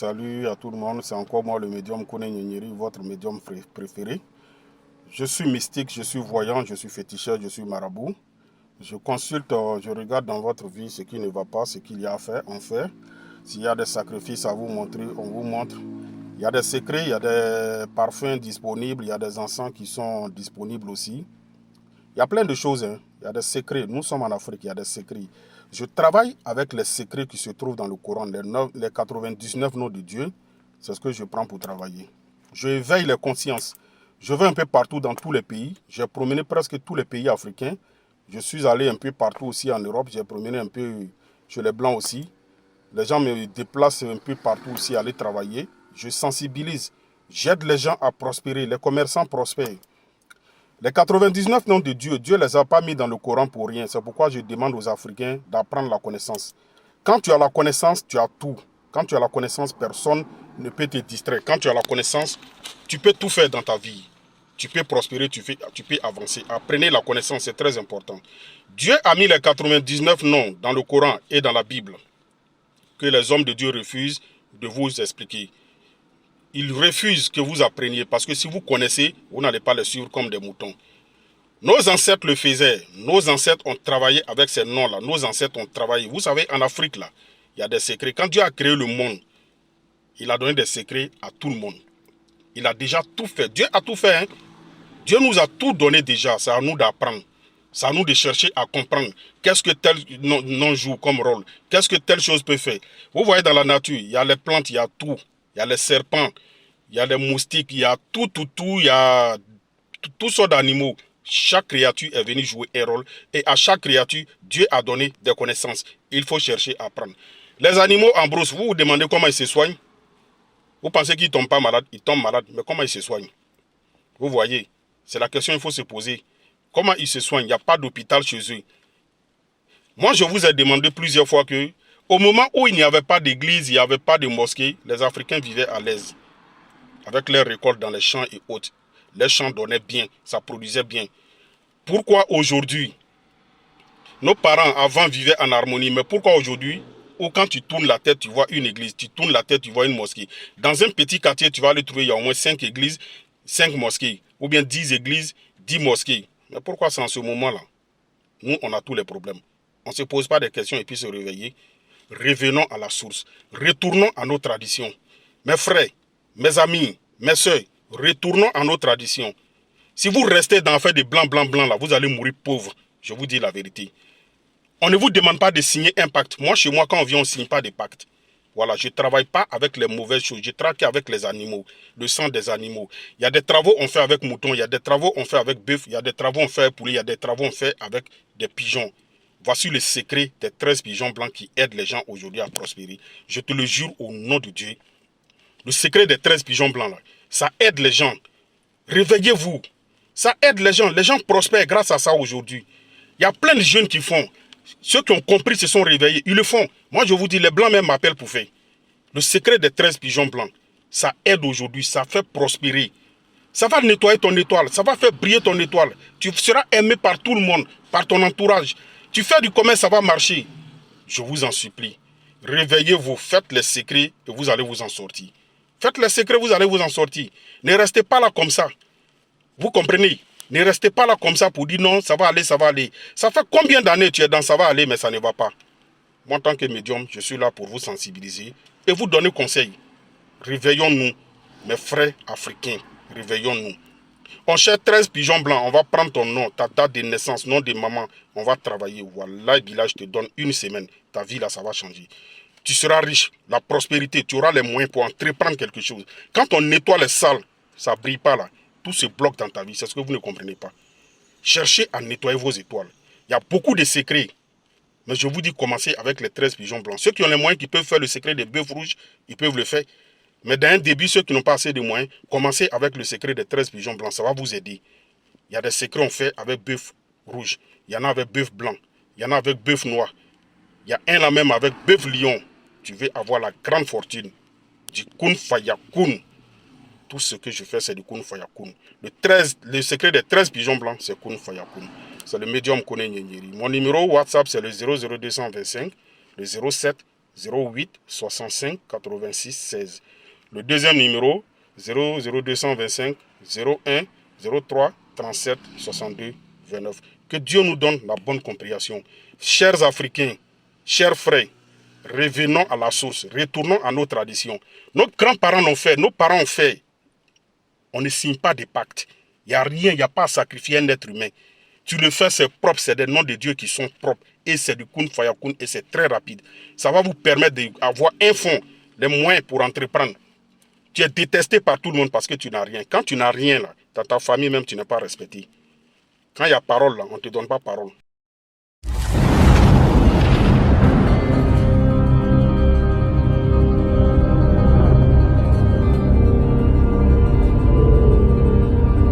salut à tout le monde. C'est encore moi, le médium Kone Nyenyeri, votre médium préféré. Je suis mystique, je suis voyant, je suis féticheur, je suis marabout. Je consulte, je regarde dans votre vie ce qui ne va pas, ce qu'il y a à faire, on fait. S'il y a des sacrifices à vous montrer, on vous montre. Il y a des secrets, il y a des parfums disponibles, il y a des encens qui sont disponibles aussi. Il y a plein de choses, hein. Il y a des secrets. Nous sommes en Afrique, il y a des secrets. Je travaille avec les secrets qui se trouvent dans le Coran, les 99 noms de Dieu. C'est ce que je prends pour travailler. Je éveille les consciences. Je vais un peu partout dans tous les pays. J'ai promené presque tous les pays africains. Je suis allé un peu partout aussi en Europe. J'ai promené un peu chez les Blancs aussi. Les gens me déplacent un peu partout aussi à aller travailler. Je sensibilise. J'aide les gens à prospérer. Les commerçants prospèrent. Les 99 noms de Dieu, Dieu ne les a pas mis dans le Coran pour rien. C'est pourquoi je demande aux Africains d'apprendre la connaissance. Quand tu as la connaissance, tu as tout. Quand tu as la connaissance, personne ne peut te distraire. Quand tu as la connaissance, tu peux tout faire dans ta vie. Tu peux prospérer, tu peux avancer. Apprenez la connaissance, c'est très important. Dieu a mis les 99 noms dans le Coran et dans la Bible que les hommes de Dieu refusent de vous expliquer. Ils refusent que vous appreniez parce que si vous connaissez, vous n'allez pas les suivre comme des moutons. Nos ancêtres le faisaient. Nos ancêtres ont travaillé avec ces noms-là. Nos ancêtres ont travaillé. Vous savez, en Afrique, là, il y a des secrets. Quand Dieu a créé le monde, il a donné des secrets à tout le monde. Il a déjà tout fait. Dieu a tout fait. Hein? Dieu nous a tout donné déjà. C'est à nous d'apprendre. C'est à nous de chercher à comprendre. Qu'est-ce que tel nom joue comme rôle? Qu'est-ce que telle chose peut faire? Vous voyez dans la nature, il y a les plantes, il y a tout. Il y a les serpents, il y a les moustiques, il y a tout, il y a toutes sortes d'animaux. Chaque créature est venue jouer un rôle et à chaque créature, Dieu a donné des connaissances. Il faut chercher à apprendre. Les animaux en brousse, vous vous demandez comment ils se soignent. Vous pensez qu'ils ne tombent pas malades, ils tombent malades, mais comment ils se soignent? Vous voyez, c'est la question qu'il faut se poser. Comment ils se soignent? Il n'y a pas d'hôpital chez eux. Moi, je vous ai demandé plusieurs fois que, au moment où il n'y avait pas d'église, il n'y avait pas de mosquée, les Africains vivaient à l'aise. Avec leurs récoltes dans les champs et autres. Les champs donnaient bien, ça produisait bien. Pourquoi aujourd'hui, nos parents avant vivaient en harmonie, mais pourquoi aujourd'hui, ou quand tu tournes la tête, tu vois une église, tu tournes la tête, tu vois une mosquée. Dans un petit quartier, tu vas aller trouver, il y a au moins 5 églises, 5 mosquées, ou bien 10 églises, 10 mosquées. Mais pourquoi c'est en ce moment-là? Nous, on a tous les problèmes. On ne se pose pas des questions et puis se réveiller. Revenons à la source. Retournons à nos traditions. Mes frères, mes amis, mes soeurs, retournons à nos traditions. Si vous restez dans faire des blancs, là, vous allez mourir pauvre. Je vous dis la vérité. On ne vous demande pas de signer un pacte. Moi, chez moi, quand on vient, on ne signe pas de pacte. Voilà, je ne travaille pas avec les mauvaises choses. Je travaille avec les animaux, le sang des animaux. Il y a des travaux on fait avec moutons, il y a des travaux on fait avec bœuf, il y a des travaux on fait avec poulet, il y a des travaux on fait avec des pigeons. Voici le secret des 13 pigeons blancs qui aident les gens aujourd'hui à prospérer. Je te le jure au nom de Dieu. Le secret des 13 pigeons blancs, là, ça aide les gens. Réveillez-vous. Ça aide les gens. Les gens prospèrent grâce à ça aujourd'hui. Il y a plein de jeunes qui font. Ceux qui ont compris se sont réveillés. Ils le font. Moi, je vous dis, les blancs même m'appellent pour faire. Le secret des 13 pigeons blancs, ça aide aujourd'hui. Ça fait prospérer. Ça va nettoyer ton étoile. Ça va faire briller ton étoile. Tu seras aimé par tout le monde, par ton entourage. Tu fais du commerce, ça va marcher. Je vous en supplie. Réveillez-vous. Faites les secrets et vous allez vous en sortir. Faites les secrets, vous allez vous en sortir. Ne restez pas là comme ça. Vous comprenez? Ne restez pas là comme ça pour dire non, ça va aller, ça va aller. Ça fait combien d'années tu es dans ça va aller, mais ça ne va pas. Moi, en tant que médium, je suis là pour vous sensibiliser et vous donner conseil. Réveillons-nous, mes frères africains. Réveillons-nous. On cherche 13 pigeons blancs. On va prendre ton nom, ta date de naissance, nom de maman. On va travailler. Voilà, Bila, je te donne une semaine. Ta vie, là, ça va changer. Tu seras riche. La prospérité, tu auras les moyens pour entreprendre quelque chose. Quand on nettoie les salles, ça ne brille pas là. Tout se bloque dans ta vie. C'est ce que vous ne comprenez pas. Cherchez à nettoyer vos étoiles. Il y a beaucoup de secrets. Mais je vous dis, commencez avec les 13 pigeons blancs. Ceux qui ont les moyens, qui peuvent faire le secret des bœufs rouges, ils peuvent le faire. Mais d'un début, ceux qui n'ont pas assez de moyens, commencez avec le secret des 13 pigeons blancs. Ça va vous aider. Il y a des secrets qu'on fait avec bœuf rouge. Il y en a avec bœuf blanc. Il y en a avec bœuf noir. Il y a un là même avec bœuf lion. Tu veux avoir la grande fortune du kun fayakun. Tout ce que je fais, c'est du kun fayakun. Le secret des 13 pigeons blancs, c'est kun fayakun. C'est le médium Kone Nyenyeri. Mon numéro WhatsApp, c'est le 00225, le 07 08 65 86 16. Le deuxième numéro 00225 01 03 37 62 29. Que Dieu nous donne la bonne compréhension. Chers Africains, chers frères, revenons à la source, retournons à nos traditions. Nos grands-parents l'ont fait, nos parents ont fait. On ne signe pas des pactes. Il n'y a rien, il n'y a pas à sacrifier un être humain. Tu le fais, c'est propre, c'est des noms de Dieu qui sont propres. Et c'est du kun fayakun et c'est très rapide. Ça va vous permettre d'avoir un fonds, les moyens pour entreprendre. Tu es détesté par tout le monde parce que tu n'as rien. Quand tu n'as rien, là, dans ta famille même, tu n'es pas respecté. Quand il y a parole, là, on ne te donne pas parole.